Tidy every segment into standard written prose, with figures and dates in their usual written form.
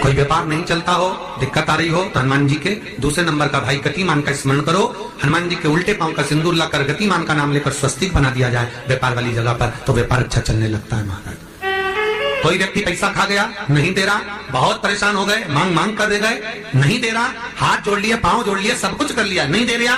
कोई व्यापार नहीं चलता हो, दिक्कत आ रही हो, तो हनुमान जी के दूसरे नंबर का भाई गतिमान का स्मरण करो। हनुमान जी के उल्टे पांव का सिंदूर लाकर गतिमान का नाम लेकर स्वस्तिक बना दिया जाए व्यापार वाली जगह पर, तो व्यापार अच्छा चलने लगता है महाराज। कोई व्यक्ति पैसा खा गया, नहीं दे रहा, बहुत परेशान हो गए, मांग मांग कर दे गए, नहीं दे रहा, हाथ जोड़ लिए, पांव जोड़ लिए, सब कुछ कर लिया, नहीं दे रहा,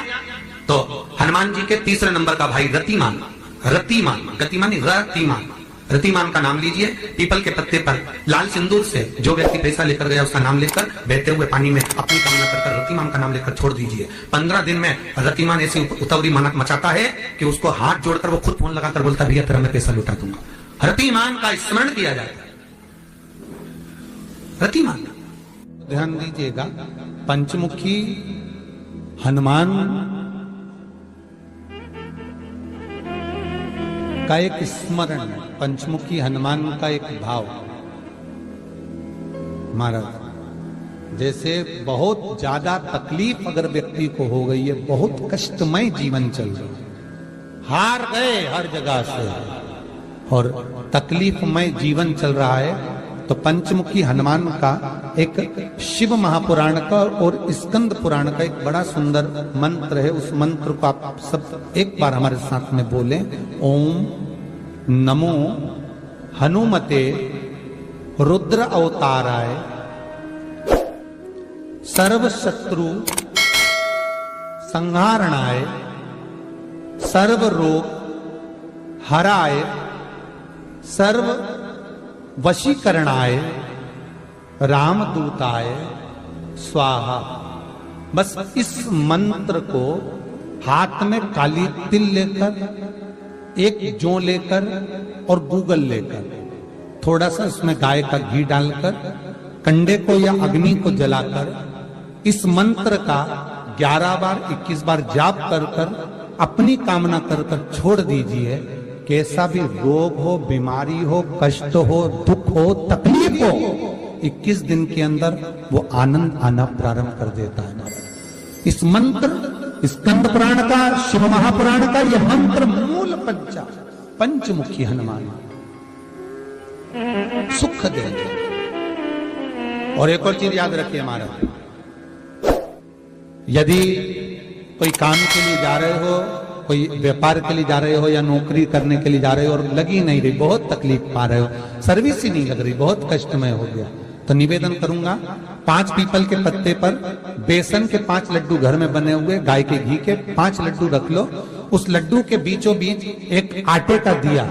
तो हनुमान जी के तीसरे नंबर का भाई रतिमान, रतिमान, गतिमान रतिमान, रतिमान का नाम लीजिए। पीपल के पत्ते पर लाल सिंदूर से जो व्यक्ति पैसा लेकर गया उसका नाम लेकर बहते हुए पानी में अपनी कामना कर रतिमान का नाम लेकर छोड़ दीजिए। 15 दिन में रतिमान ऐसी उतावली मचाता है कि उसको हाथ जोड़कर वो खुद फोन लगाकर बोलता भैया तेरा मैं पैसा लुटा दूंगा। रतिमान का स्मरण किया जाता है। रतिमान, ध्यान दीजिएगा, पंचमुखी हनुमान का एक स्मरण, पंचमुखी हनुमान का एक भाव। महाराज जैसे बहुत ज्यादा तकलीफ अगर व्यक्ति को हो गई है, बहुत कष्टमय जीवन चल रहा है, हार गए हर जगह से और तकलीफमय जीवन चल रहा है, तो पंचमुखी हनुमान का एक शिव महापुराण का और स्कंद पुराण का एक बड़ा सुंदर मंत्र है। उस मंत्र को आप सब एक बार हमारे साथ में बोलें। ओम नमो हनुमते रुद्र अवताराय सर्व शत्रु संहारणाय सर्व रोग हराय सर्व वशीकरणाय रामदूताय स्वाहा। बस इस मंत्र को हाथ में काली तिल लेकर, एक जौ लेकर और गूगल लेकर, थोड़ा सा उसमें गाय का घी डालकर, कंडे को या अग्नि को जलाकर इस मंत्र का 11 बार 21 बार जाप कर कर अपनी कामना कर कर छोड़ दीजिए। कैसा भी रोग हो, बीमारी हो, कष्ट हो, दुख हो, तकलीफ हो, 21 दिन के अंदर वो आनंद आना प्रारंभ कर देता है। इस मंत्र, स्कंद पुराण का, शिव महापुराण का यह मंत्र मूल पंचमुखी हनुमान सुख देंगे। और एक और चीज याद रखिए महाराज, यदि कोई काम के लिए जा रहे हो, कोई व्यापार के लिए जा रहे हो या नौकरी करने के लिए जा रहे हो और लगी नहीं रही, बहुत तकलीफ पा रहे हो, सर्विस ही नहीं लग रही, बहुत कष्टमय हो गया, तो निवेदन करूंगा 5 पीपल के पत्ते पर बेसन के 5 लड्डू घर में बने हुए, गाय के घी के 5 लड्डू रख लो। उस लड्डू के बीचों बीच एक आटे का दिया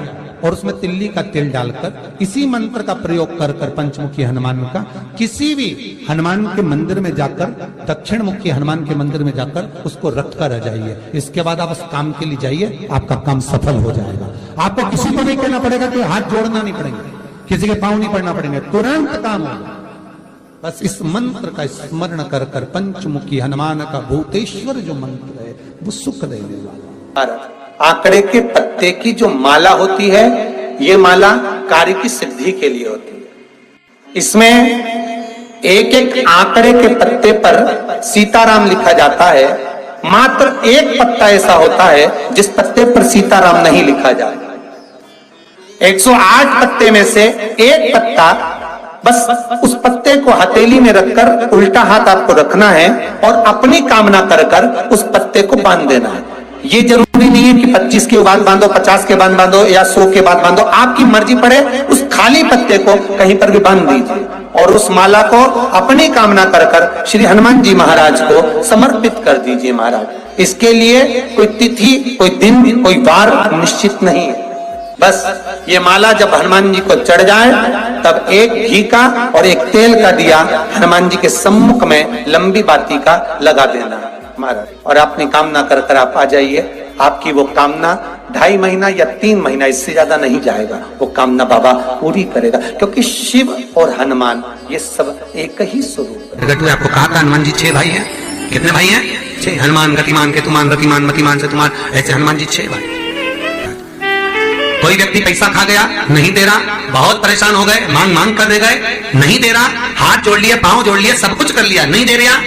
और उसमें तिल्ली का तेल डालकर इसी मंत्र का प्रयोग कर कर पंचमुखी हनुमान का किसी भी हनुमान के मंदिर में जाकर, दक्षिण मुखी हनुमान के मंदिर में जाकर उसको रख कर आ जाइए। इसके बाद आप उस काम के लिए जाइए, आपका काम सफल हो जाएगा। आपको किसी को नहीं कहना पड़ेगा कि हाथ जोड़ना नहीं पड़ेंगे, किसी के पांव नहीं पड़ना पड़ेंगे, तुरंत काम होगा। बस इस मंत्र का स्मरण कर कर पंचमुखी हनुमान का भूतेश्वर जो मंत्र है वो सुख देने वाला। आंकड़े के पत्ते की जो माला होती है, ये माला कार्य की सिद्धि के लिए होती है। इसमें एक एक आंकड़े के पत्ते पर सीताराम लिखा जाता है। मात्र एक पत्ता ऐसा होता है जिस पत्ते पर सीताराम नहीं लिखा जाता। 108 पत्ते में से एक पत्ता, बस उस पत्ते को हथेली में रखकर उल्टा हाथ आपको रखना है और अपनी कामना कर कर उस पत्ते को बांध देना है। ये जरूरी नहीं है कि 25 के बाद बांधो, 50 के बाद बांधो या 100 के बाद बांधो, आपकी मर्जी पड़े। उस खाली पत्ते को कहीं पर भी बांध दीजिए और उस माला को अपनी कामना कर कर श्री हनुमान जी महाराज को समर्पित कर दीजिए। महाराज इसके लिए कोई तिथि, कोई दिन, कोई वार निश्चित नहीं है। बस ये माला जब हनुमान जी को चढ़ जाए तब एक घी का और एक तेल का दिया हनुमान जी के सम्मुख में लंबी बाती का लगा देना महाराज, और अपनी कामना कर कर आप आ जाइए। आपकी वो कामना 2.5 महीना या 3 महीना, इससे ज्यादा नहीं जाएगा, वो कामना बाबा पूरी करेगा। क्योंकि शिव और हनुमान ये सब एक ही स्वरूप है। आपको कहा था हनुमान जी 6 भाई हैं। कितने भाई हैं? 6। हनुमान, गतिमान, केतुमान, रतिमान, मतिमान, सेतुमान, ऐसे हनुमान जी 6 भाई। कोई व्यक्ति पैसा खा गया, नहीं दे रहा, बहुत परेशान हो गए, मांग मांग कर दे गए, नहीं दे रहा, हाथ जोड़ लिए, पांव जोड़ लिए, सब कुछ कर लिया, नहीं दे रहा,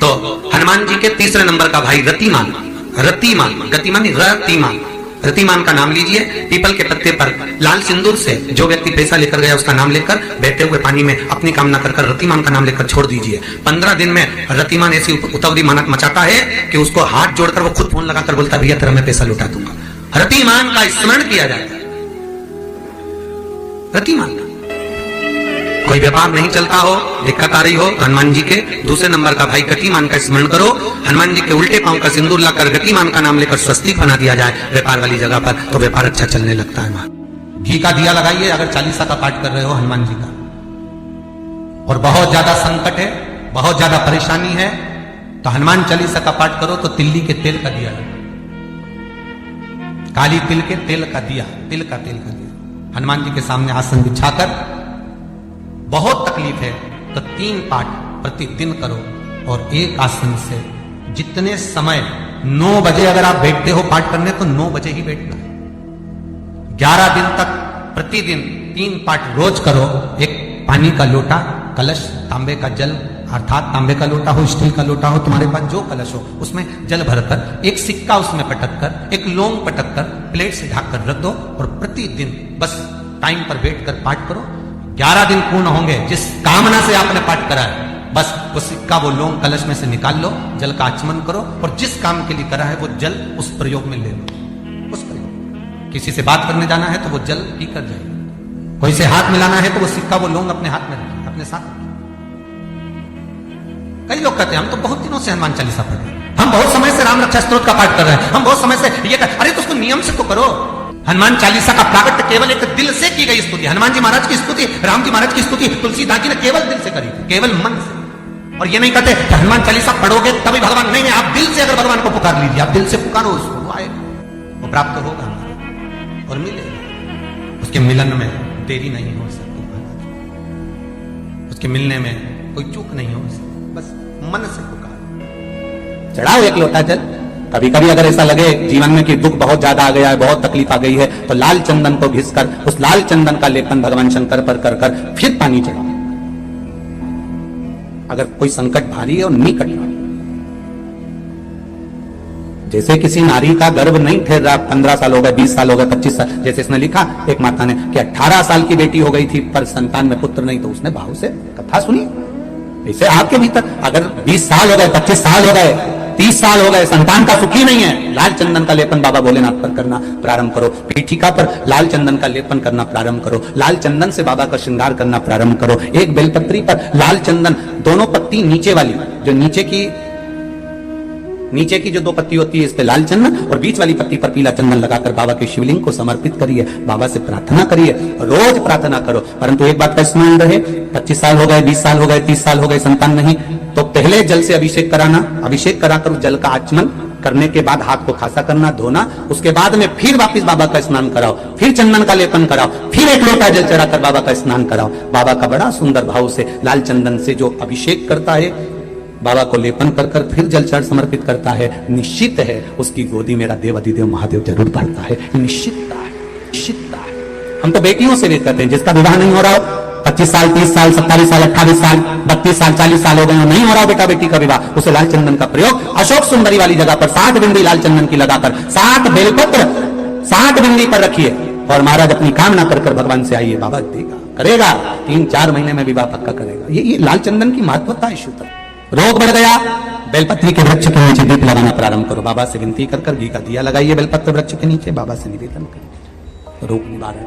तो हनुमान जी के तीसरे नंबर का भाई रतिमान, रतिमान, गतिमान रतिमान, रतिमान का नाम लीजिए, पीपल के पत्ते पर लाल सिंदूर से जो व्यक्ति पैसा लेकर गया उसका नाम लेकर बहते हुए पानी में अपनी कामना कर रतिमान का नाम लेकर छोड़ दीजिए। 15 दिन में रतिमान ऐसी उतावली मचाता है कि उसको हाथ जोड़कर वो खुद फोन लगाकर बोलता है, भैया तेरा मैं पैसा लौटा दूंगा। रतिमान का स्मरण किया जाता है। रतिमान का कोई व्यापार नहीं चलता हो, दिक्कत आ रही हो, हनुमान जी के दूसरे नंबर का भाई गतिमान का स्मरण करो। हनुमान जी के उल्टे पांव का सिंदूर लाकर गतिमान का नाम लेकर स्वस्तिक बना दिया जाए व्यापार वाली जगह पर, तो व्यापार अच्छा चलने लगता है। वहां घी का दिया लगाइए अगर चालीसा का पाठ कर रहे हो हनुमान जी का, और बहुत ज्यादा संकट है, बहुत ज्यादा परेशानी है, तो हनुमान चालीसा का पाठ करो तो तिल्ली के तेल का दिया लगा, काली तिल के तेल का दिया, तिल का तेल का दिया हनुमान जी के सामने आसन बिछाकर, बहुत तकलीफ है तो 3 पाठ प्रतिदिन करो। और एक आसन से जितने समय 9 बजे अगर आप बैठते हो पाठ करने तो 9 बजे ही बैठना है। 11 दिन तक प्रतिदिन 3 पाठ रोज करो। एक पानी का लोटा, कलश, तांबे का जल अर्थात तांबे का लोटा हो, स्टील का लोटा हो, तुम्हारे पास जो कलश हो उसमें जल भरकर एक सिक्का उसमें पटक कर, एक लौंग पटक कर प्लेट से ढक कर रख दो और प्रतिदिन बस टाइम पर बैठकर पाठ करो। 11 दिन पूर्ण होंगे, जिस कामना से आपने पाठ करा है बस वो सिक्का, वो लौंग कलश में से निकाल लो, जल का आचमन करो और जिस काम के लिए करा है वो जल उस प्रयोग में ले लो। उस प्रयोग, किसी से बात करने जाना है तो वो जल पी कर जाए, कोई से हाथ मिलाना है तो वो सिक्का, वो लौंग अपने हाथ में रखिए, अपने साथ रखिए। कई लोग कहते हैं हम तो बहुत दिनों से हनुमान चालीसा पढ़ रहे हैं, हम बहुत समय से राम रक्षा स्तोत्र का पाठ कर रहे हैं, हम बहुत समय से ये अरे तो उसको नियम से तो करो। हनुमान चालीसा का प्राकट्य केवल एक दिल से की गई स्तुति, हनुमान जी महाराज की स्तुति, राम जी महाराज की स्तुति तुलसीदास जी ने केवल दिल से करी थी, केवल मन से। और ये नहीं कहते कि हनुमान चालीसा पढ़ोगे तभी भगवान, नहीं, आप दिल से अगर भगवान को पुकार लीजिए, आप दिल से पुकारो उसको, वो आएगा, वो प्राप्त होगा और मिलेगा। उसके मिलन में देरी नहीं हो सकती, उसके मिलने में कोई चूक नहीं हो सकती, बस मन से पुकारो। चढ़ाओ एक लोटा जल। कभी कभी अगर ऐसा लगे जीवन में कि दुख बहुत ज्यादा आ गया है, बहुत तकलीफ आ गई है, तो लाल चंदन को घिसकर उस लाल चंदन का लेपन भगवान शंकर पर कर फिर पानी चढ़ाओ। अगर कोई संकट भारी है और निकट भारी, जैसे किसी नारी का गर्भ नहीं ठहर रहा, 15 साल हो गए, 20 साल हो गए, 25 साल, जैसे इसने लिखा एक माता ने कि 18 साल की बेटी हो गई थी पर संतान में पुत्र नहीं, तो उसने भाव से कथा सुनी। ऐसे आपके भीतर अगर 20 साल हो गए, 25 साल हो गए, 30 साल हो गए, संतान का सुखी नहीं है, लाल चंदन का लेपन बाबा भोलेनाथ पर करना प्रारंभ करो, पीठिका पर लाल चंदन का लेपन करना प्रारंभ करो, लाल चंदन से बाबा का श्रृंगार करना प्रारंभ करो। एक बेलपत्री पर लाल चंदन, दोनों पत्ती नीचे वाली, जो नीचे की जो 2 पत्ती होती है इस पे लाल चंदन और बीच वाली पत्ती पर पीला चंदन लगाकर बाबा के शिवलिंग को समर्पित करिए, बाबा से प्रार्थना करिए, रोज प्रार्थना करो। परंतु एक बात का स्मरण रहे, 25 साल हो गए, 20 साल हो गए, 30 साल हो गए, संतान नहीं, तो पहले जल से अभिषेक कराना, अभिषेक कराकर जल का आचमन करने के बाद हाथ को खासा करना, धोना, उसके बाद में फिर वापिस बाबा का स्नान कराओ, फिर चंदन का लेपन कराओ, फिर एक लोटा जल चढ़ाकर बाबा का स्नान कराओ। बाबा का बड़ा सुंदर भाव से लाल चंदन से जो अभिषेक करता है, बाबा को लेपन कर फिर जल चढ़ समर्पित करता है, निश्चित है उसकी गोदी मेरा देव अधिदेव महादेव जरूर भरता है, निश्चितता है, निश्चितता है। हम तो बेटियों से भी कहते हैं, जिसका विवाह नहीं हो रहा हो, 25 साल, 30 साल, 27 साल, 28 साल, 32 साल, 40 साल हो गए, नहीं हो रहा हो बेटा बेटी का विवाह, उसे लाल चंदन का प्रयोग अशोक सुंदरी वाली जगह पर 60 बिंदी लाल चंदन की लगाकर 60 बेलपत्र 60 बिंदी पर रखिए और महाराज अपनी कामना कर भगवान से आइए, बाबा देगा, करेगा, 3-4 महीने में विवाह पक्का करेगा। ये लाल चंदन की महत्वता है। शुद्ध रोग बढ़ गया, बेलपत्री के वृक्ष के नीचे दीप लगाना प्रारंभ करो, बाबा से विनती कर घी का दिया लगाइए बेलपत्र वृक्ष के नीचे, बाबा से निवेदन करिए, रोग निवारण।